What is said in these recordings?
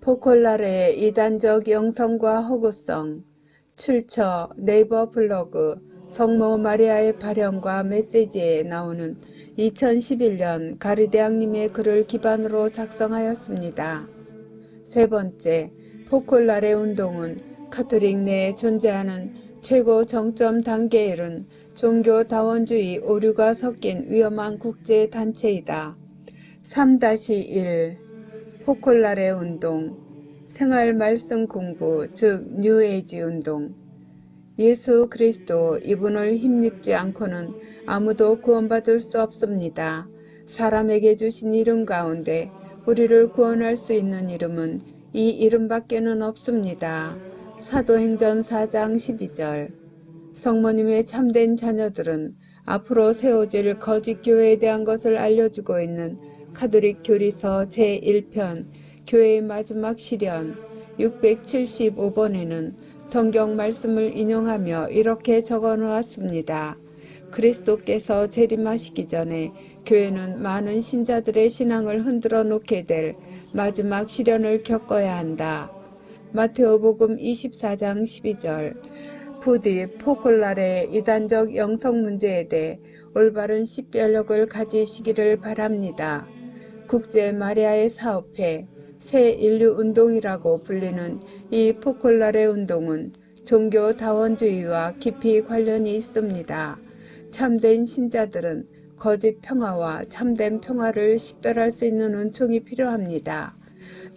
포콜라레의 이단적 영성과 허구성. 출처 네이버 블로그 성모 마리아의 발현과 메시지에 나오는 2011년 가리대왕님의 글을 기반으로 작성하였습니다. 세 번째, 포콜라레 운동은 카톨릭 내에 존재하는 최고 정점 단계에 이른 종교다원주의 오류가 섞인 위험한 국제단체이다. 3-1 포콜라레 운동, 생활 말씀 공부, 즉 뉴에이지 운동. 예수 그리스도 이분을 힘입지 않고는 아무도 구원받을 수 없습니다. 사람에게 주신 이름 가운데 우리를 구원할 수 있는 이름은 이 이름밖에는 없습니다. 사도행전 4장 12절. 성모님의 참된 자녀들은 앞으로 세워질 거짓 교회에 대한 것을 알려주고 있는 카톨릭 교리서 제1편 교회의 마지막 시련 675번에는 성경 말씀을 인용하며 이렇게 적어 놓았습니다. 그리스도께서 재림하시기 전에 교회는 많은 신자들의 신앙을 흔들어 놓게 될 마지막 시련을 겪어야 한다. 마테오복음 24장 12절. 부디 포콜라레의 이단적 영성 문제에 대해 올바른 식별력을 가지시기를 바랍니다. 국제 마리아의 사업회, 새 인류 운동이라고 불리는 이 포콜라레 운동은 종교 다원주의와 깊이 관련이 있습니다. 참된 신자들은 거짓 평화와 참된 평화를 식별할 수 있는 은총이 필요합니다.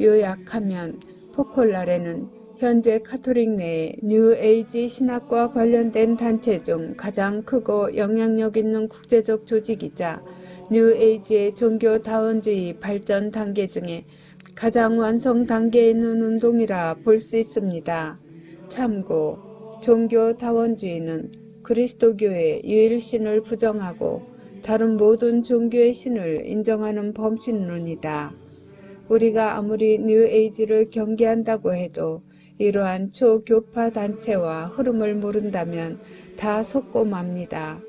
요약하면 포콜라레는 현재 카톨릭 내의 뉴에이지 신학과 관련된 단체 중 가장 크고 영향력 있는 국제적 조직이자 뉴에이지의 종교다원주의 발전 단계 중에 가장 완성 단계에 있는 운동이라 볼 수 있습니다. 참고, 종교다원주의는 그리스도교의 유일신을 부정하고 다른 모든 종교의 신을 인정하는 범신론이다. 우리가 아무리 뉴에이지를 경계한다고 해도 이러한 초교파 단체와 흐름을 모른다면 다 속고 맙니다.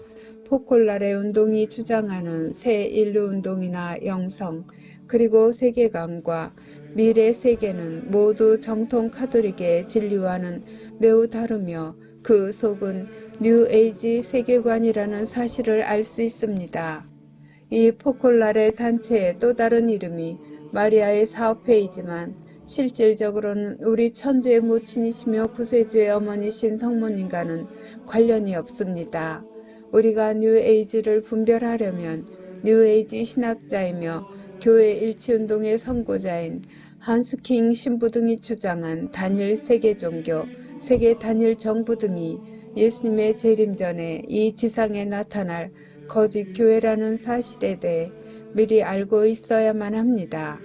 포콜라레 운동이 주장하는 새 인류 운동이나 영성, 그리고 세계관과 미래 세계는 모두 정통 카톨릭의 진리와는 매우 다르며 그 속은 뉴에이지 세계관이라는 사실을 알 수 있습니다. 이 포콜라레 단체의 또 다른 이름이 마리아의 사업회이지만 실질적으로는 우리 천주의 모친이시며 구세주의 어머니신 성모님과는 관련이 없습니다. 우리가 뉴에이지를 분별하려면 뉴에이지 신학자이며 교회 일치운동의 선구자인 한스킹 신부 등이 주장한 단일 세계종교, 세계 단일 정부 등이 예수님의 재림 전에 이 지상에 나타날 거짓 교회라는 사실에 대해 미리 알고 있어야만 합니다.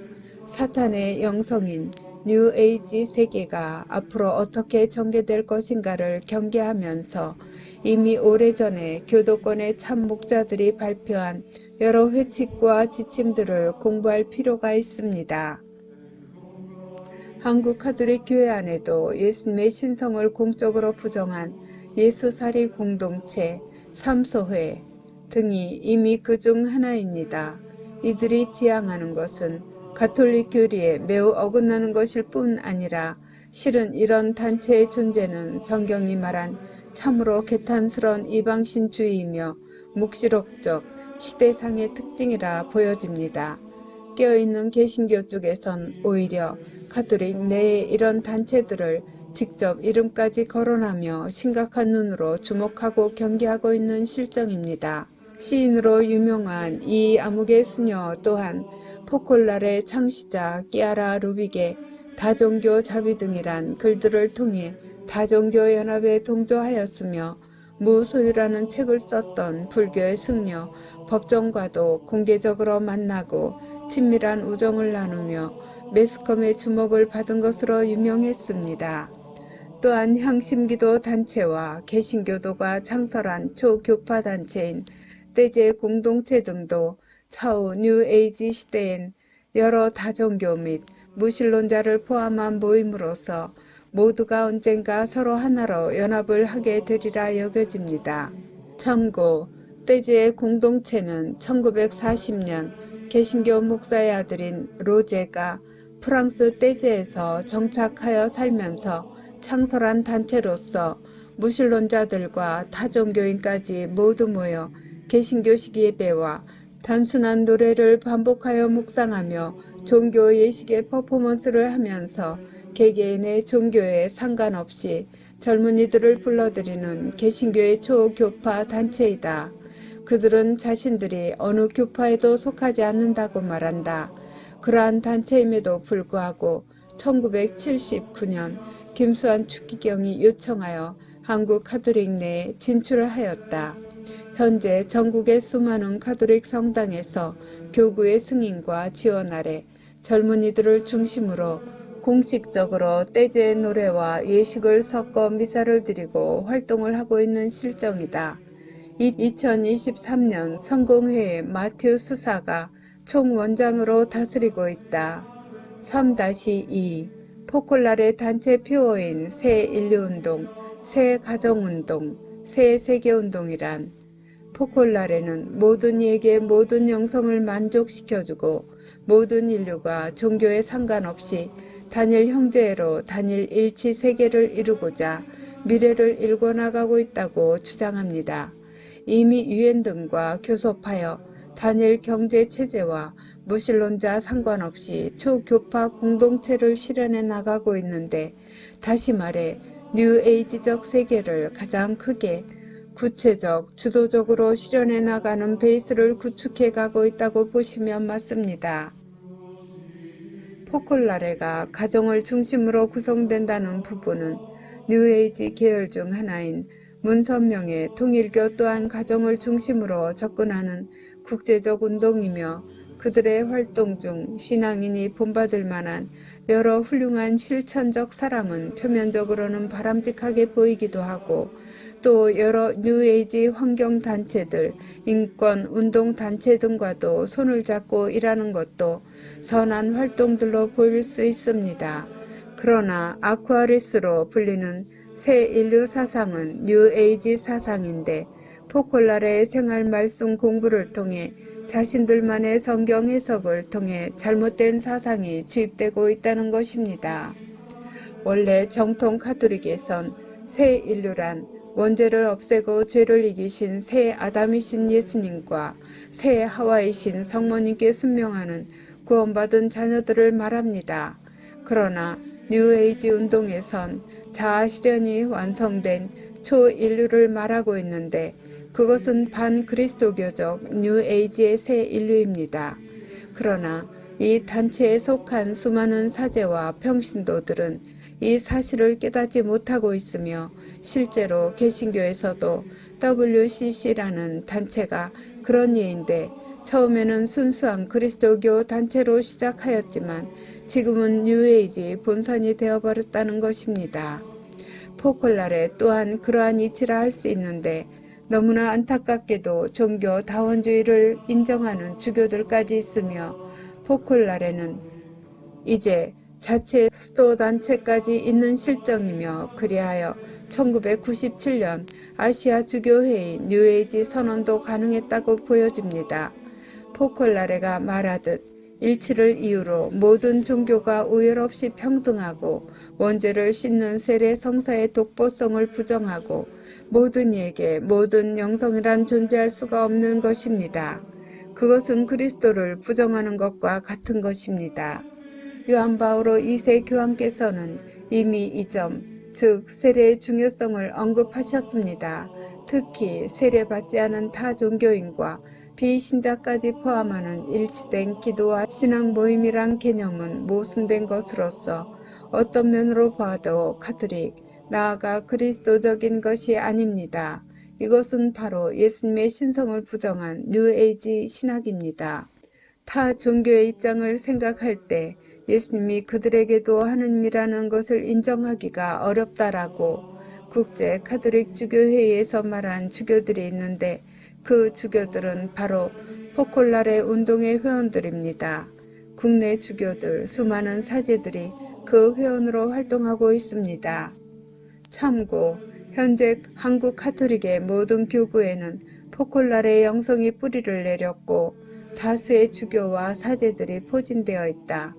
사탄의 영성인 뉴에이지 세계가 앞으로 어떻게 전개될 것인가를 경계하면서 이미 오래전에 교도권의 참 목자들이 발표한 여러 회칙과 지침들을 공부할 필요가 있습니다. 한국 카톨릭 교회 안에도 예수님의 신성을 공적으로 부정한 예수살이 공동체, 삼소회 등이 이미 그중 하나입니다. 이들이 지향하는 것은 가톨릭 교리에 매우 어긋나는 것일 뿐 아니라 실은 이런 단체의 존재는 성경이 말한 참으로 개탄스러운 이방신주의이며 묵시록적 시대상의 특징이라 보여집니다. 깨어있는 개신교 쪽에선 오히려 가톨릭 내의 이런 단체들을 직접 이름까지 거론하며 심각한 눈으로 주목하고 경계하고 있는 실정입니다. 시인으로 유명한 이 암흑의 수녀 또한 포콜라레 창시자 끼아라 루빅의 다종교 자비 등이란 글들을 통해 다종교 연합에 동조하였으며 무소유라는 책을 썼던 불교의 승려 법정과도 공개적으로 만나고 친밀한 우정을 나누며 매스컴의 주목을 받은 것으로 유명했습니다. 또한 향심기도 단체와 개신교도가 창설한 초교파 단체인 떼제 공동체 등도 차후 뉴에이지 시대엔 여러 다종교 및 무신론자를 포함한 모임으로서 모두가 언젠가 서로 하나로 연합을 하게 되리라 여겨집니다. 참고, 떼제의 공동체는 1940년 개신교 목사의 아들인 로제가 프랑스 떼제에서 정착하여 살면서 창설한 단체로서 무신론자들과 타종교인까지 모두 모여 개신교식 예배와 단순한 노래를 반복하여 묵상하며 종교 예식의 퍼포먼스를 하면서 개개인의 종교에 상관없이 젊은이들을 불러들이는 개신교의 초교파 단체이다. 그들은 자신들이 어느 교파에도 속하지 않는다고 말한다. 그러한 단체임에도 불구하고 1979년 김수환 추기경이 요청하여 한국 가톨릭 내에 진출하였다. 현재 전국의 수많은 가톨릭 성당에서 교구의 승인과 지원 아래 젊은이들을 중심으로 공식적으로 떼제 노래와 예식을 섞어 미사를 드리고 활동을 하고 있는 실정이다. 2023년 성공회의 마튜 수사가 총원장으로 다스리고 있다. 3-2 포콜라레 단체 표어인 새 인류운동, 새 가정운동, 새 세계운동이란 포콜라레는 모든 이에게 모든 영성을 만족시켜주고 모든 인류가 종교에 상관없이 단일 형제로 단일 일치 세계를 이루고자 미래를 일궈나가고 있다고 주장합니다. 이미 유엔 등과 교섭하여 단일 경제 체제와 무신론자 상관없이 초교파 공동체를 실현해 나가고 있는데, 다시 말해 뉴에이지적 세계를 가장 크게 구체적, 주도적으로 실현해 나가는 베이스를 구축해 가고 있다고 보시면 맞습니다. 포콜라레가 가정을 중심으로 구성된다는 부분은 뉴에이지 계열 중 하나인 문선명의 통일교 또한 가정을 중심으로 접근하는 국제적 운동이며, 그들의 활동 중 신앙인이 본받을 만한 여러 훌륭한 실천적 사람은 표면적으로는 바람직하게 보이기도 하고, 또 여러 뉴에이지 환경단체들, 인권운동단체 등과도 손을 잡고 일하는 것도 선한 활동들로 보일 수 있습니다. 그러나 아쿠아리스로 불리는 새 인류 사상은 뉴에이지 사상인데, 포콜라레의 생활 말씀 공부를 통해 자신들만의 성경 해석을 통해 잘못된 사상이 주입되고 있다는 것입니다. 원래 정통 가톨릭에선 새 인류란 원죄를 없애고 죄를 이기신 새 아담이신 예수님과 새 하와이신 성모님께 순명하는 구원받은 자녀들을 말합니다. 그러나 뉴에이지 운동에선 자아 실현이 완성된 초인류를 말하고 있는데, 그것은 반그리스도교적 뉴에이지의 새 인류입니다. 그러나 이 단체에 속한 수많은 사제와 평신도들은 이 사실을 깨닫지 못하고 있으며, 실제로 개신교에서도 WCC라는 단체가 그런 예인데, 처음에는 순수한 그리스도교 단체로 시작하였지만 지금은 뉴에이지 본선이 되어버렸다는 것입니다. 포콜라레 또한 그러한 이치라 할 수 있는데, 너무나 안타깝게도 종교 다원주의를 인정하는 주교들까지 있으며, 포콜라레는 이제 자체 수도단체까지 있는 실정이며, 그리하여 1997년 아시아 주교회의 뉴에이지 선언도 가능했다고 보여집니다. 포콜라레가 말하듯 일치를 이유로 모든 종교가 우열 없이 평등하고 원죄를 씻는 세례 성사의 독보성을 부정하고 모든 이에게 모든 영성이란 존재할 수가 없는 것입니다. 그것은 그리스도를 부정하는 것과 같은 것입니다. 요한 바오로 2세 교황께서는 이미 이 점, 즉 세례의 중요성을 언급하셨습니다. 특히 세례받지 않은 타 종교인과 비신자까지 포함하는 일치된 기도와 신앙 모임이란 개념은 모순된 것으로서 어떤 면으로 봐도 가톨릭, 나아가 그리스도적인 것이 아닙니다. 이것은 바로 예수님의 신성을 부정한 뉴에이지 신학입니다. 타 종교의 입장을 생각할 때 예수님이 그들에게도 하느님이라는 것을 인정하기가 어렵다라고 국제 가톨릭 주교회의에서 말한 주교들이 있는데, 그 주교들은 바로 포콜라레 운동의 회원들입니다. 국내 주교들, 수많은 사제들이 그 회원으로 활동하고 있습니다. 참고, 현재 한국 가톨릭의 모든 교구에는 포콜라레의 영성이 뿌리를 내렸고 다수의 주교와 사제들이 포진되어 있다.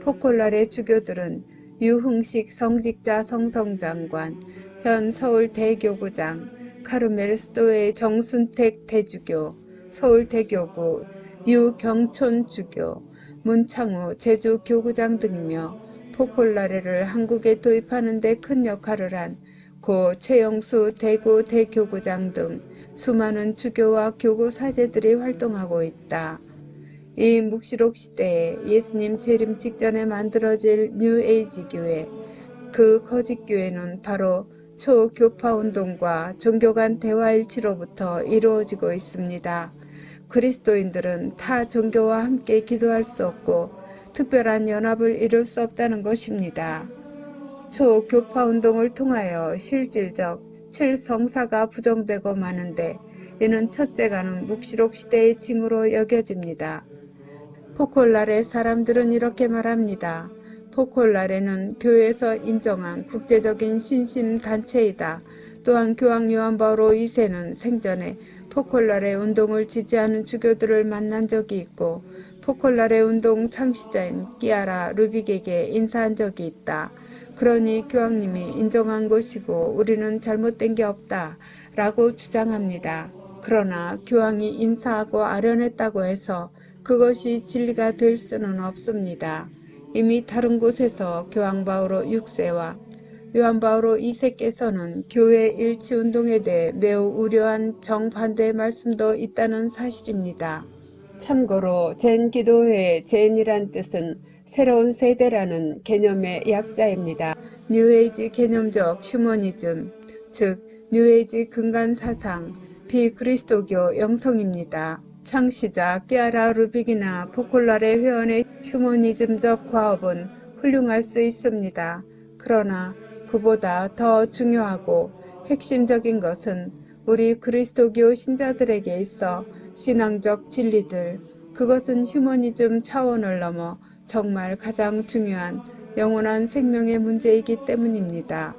포콜라레 주교들은 유흥식 성직자 성성장관, 현 서울대교구장, 카르멜 스토의 정순택 대주교, 서울대교구 유경촌 주교, 문창우 제주 교구장 등이며 포콜라레를 한국에 도입하는 데 큰 역할을 한 고 최영수 대구 대교구장 등 수많은 주교와 교구 사제들이 활동하고 있다. 이 묵시록 시대에 예수님 재림 직전에 만들어질 뉴에이지 교회, 그 거짓 교회는 바로 초교파운동과 종교 간 대화일치로부터 이루어지고 있습니다. 그리스도인들은 타 종교와 함께 기도할 수 없고 특별한 연합을 이룰 수 없다는 것입니다. 초교파운동을 통하여 실질적 7성사가 부정되고 마는데 이는 첫째가는 묵시록 시대의 징후로 여겨집니다. 포콜라레 사람들은 이렇게 말합니다. 포콜라레는 교회에서 인정한 국제적인 신심단체이다. 또한 교황 요한 바오로 2세는 생전에 포콜라레 운동을 지지하는 주교들을 만난 적이 있고 포콜라레 운동 창시자인 끼아라 루빅에게 인사한 적이 있다. 그러니 교황님이 인정한 것이고 우리는 잘못된 게 없다 라고 주장합니다. 그러나 교황이 인사하고 아련했다고 해서 그것이 진리가 될 수는 없습니다. 이미 다른 곳에서 교황 바오로 6세와 요한 바오로 2세께서는 교회 일치운동에 대해 매우 우려한 정반대의 말씀도 있다는 사실입니다. 참고로 젠기도회의 젠이란 뜻은 새로운 세대라는 개념의 약자입니다. 뉴에이지 개념적 휴머니즘, 즉 뉴에이지 근간사상, 비그리스도교 영성입니다. 창시자 끼아라 루빅이나 포콜라레 회원의 휴머니즘적 과업은 훌륭할 수 있습니다. 그러나 그보다 더 중요하고 핵심적인 것은 우리 그리스도교 신자들에게 있어 신앙적 진리들, 그것은 휴머니즘 차원을 넘어 정말 가장 중요한 영원한 생명의 문제이기 때문입니다.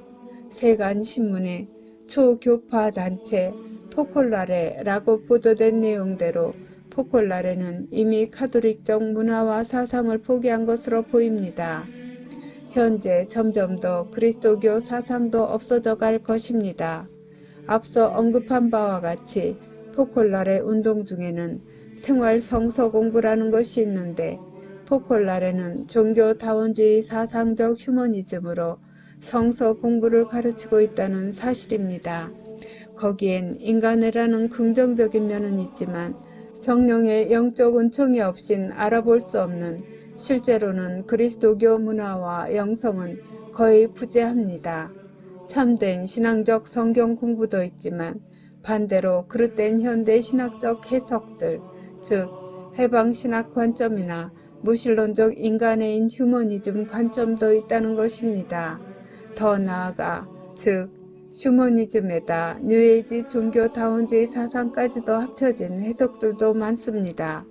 세간신문에 초교파 단체 포콜라레라고 보도된 내용대로 포콜라레는 이미 카톨릭적 문화와 사상을 포기한 것으로 보입니다. 현재 점점 더 그리스도교 사상도 없어져 갈 것입니다. 앞서 언급한 바와 같이 포콜라레 운동 중에는 생활 성서 공부라는 것이 있는데 포콜라레는 종교다원주의 사상적 휴머니즘으로 성서 공부를 가르치고 있다는 사실입니다. 거기엔 인간애라는 긍정적인 면은 있지만 성령의 영적 은총이 없인 알아볼 수 없는 실제로는 그리스도교 문화와 영성은 거의 부재합니다. 참된 신앙적 성경 공부도 있지만 반대로 그릇된 현대 신학적 해석들, 즉 해방신학 관점이나 무신론적 인간애인 휴머니즘 관점도 있다는 것입니다. 더 나아가 즉 휴머니즘에다 뉴에이지 종교다원주의 사상까지도 합쳐진 해석들도 많습니다.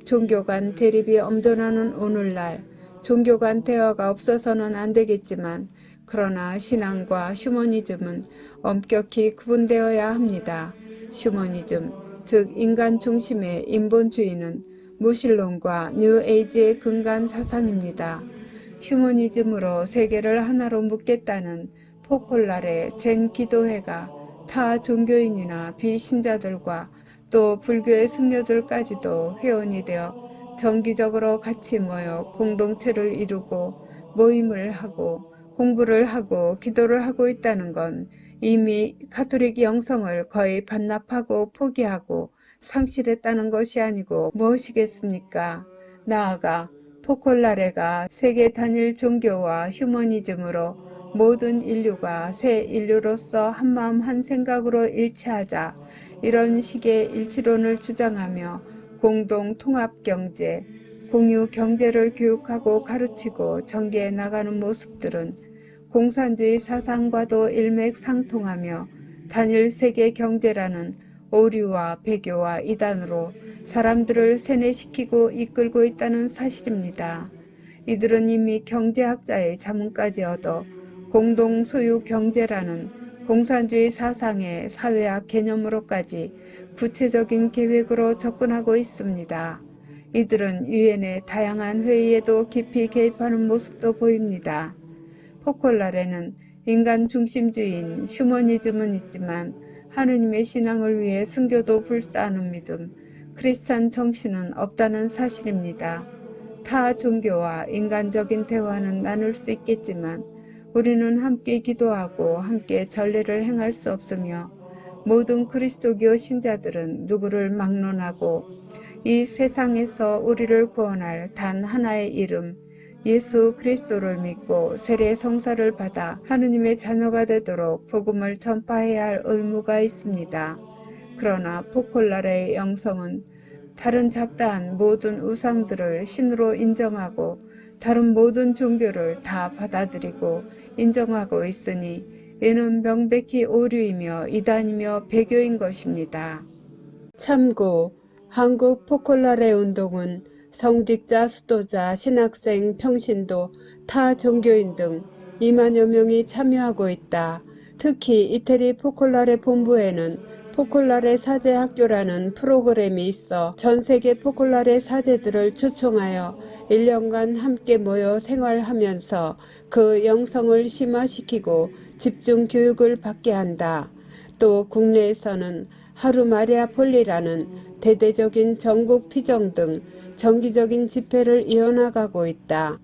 종교 간 대립이 엄존하는 오늘날 종교 간 대화가 없어서는 안 되겠지만 그러나 신앙과 휴머니즘은 엄격히 구분되어야 합니다. 휴머니즘, 즉 인간 중심의 인본주의는 무신론과 뉴에이지의 근간 사상입니다. 휴머니즘으로 세계를 하나로 묶겠다는 포콜라레 젠 기도회가 타 종교인이나 비신자들과 또 불교의 승려들까지도 회원이 되어 정기적으로 같이 모여 공동체를 이루고 모임을 하고 공부를 하고 기도를 하고 있다는 건 이미 가톨릭 영성을 거의 반납하고 포기하고 상실했다는 것이 아니고 무엇이겠습니까? 나아가 포콜라레가 세계 단일 종교와 휴머니즘으로 모든 인류가 새 인류로서 한마음 한생각으로 일치하자 이런 식의 일치론을 주장하며 공동 통합 경제, 공유 경제를 교육하고 가르치고 전개해 나가는 모습들은 공산주의 사상과도 일맥상통하며 단일 세계 경제라는 오류와 배교와 이단으로 사람들을 세뇌시키고 이끌고 있다는 사실입니다. 이들은 이미 경제학자의 자문까지 얻어 공동 소유 경제라는 공산주의 사상의 사회학 개념으로까지 구체적인 계획으로 접근하고 있습니다. 이들은 유엔의 다양한 회의에도 깊이 개입하는 모습도 보입니다. 포콜라레는 인간 중심주의인 휴머니즘은 있지만 하느님의 신앙을 위해 순교도 불사하는 믿음, 크리스찬 정신은 없다는 사실입니다. 타 종교와 인간적인 대화는 나눌 수 있겠지만 우리는 함께 기도하고 함께 전례를 행할 수 없으며 모든 그리스도교 신자들은 누구를 막론하고 이 세상에서 우리를 구원할 단 하나의 이름 예수 그리스도를 믿고 세례 성사를 받아 하느님의 자녀가 되도록 복음을 전파해야 할 의무가 있습니다. 그러나 포콜라레의 영성은 다른 잡다한 모든 우상들을 신으로 인정하고 다른 모든 종교를 다 받아들이고 인정하고 있으니 이는 명백히 오류이며 이단이며 배교인 것입니다. 참고 한국 포콜라레 운동은 성직자, 수도자, 신학생, 평신도, 타 종교인 등 2만여 명이 참여하고 있다. 특히 이태리 포콜라레 본부에는 포콜라레 사제학교라는 프로그램이 있어 전 세계 포콜라레 사제들을 초청하여 1년간 함께 모여 생활하면서 그 영성을 심화시키고 집중 교육을 받게 한다. 또 국내에서는 하루 마리아 폴리라는 대대적인 전국 피정 등 정기적인 집회를 이어나가고 있다.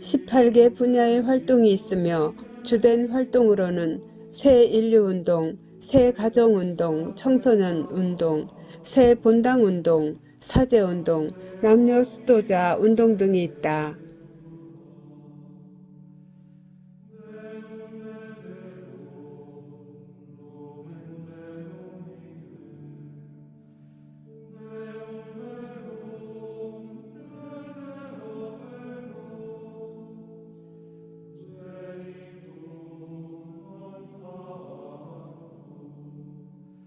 18개 분야의 활동이 있으며 주된 활동으로는 새 인류운동, 새 가정운동, 청소년운동, 새 본당운동, 사제운동, 남녀 수도자 운동 등이 있다.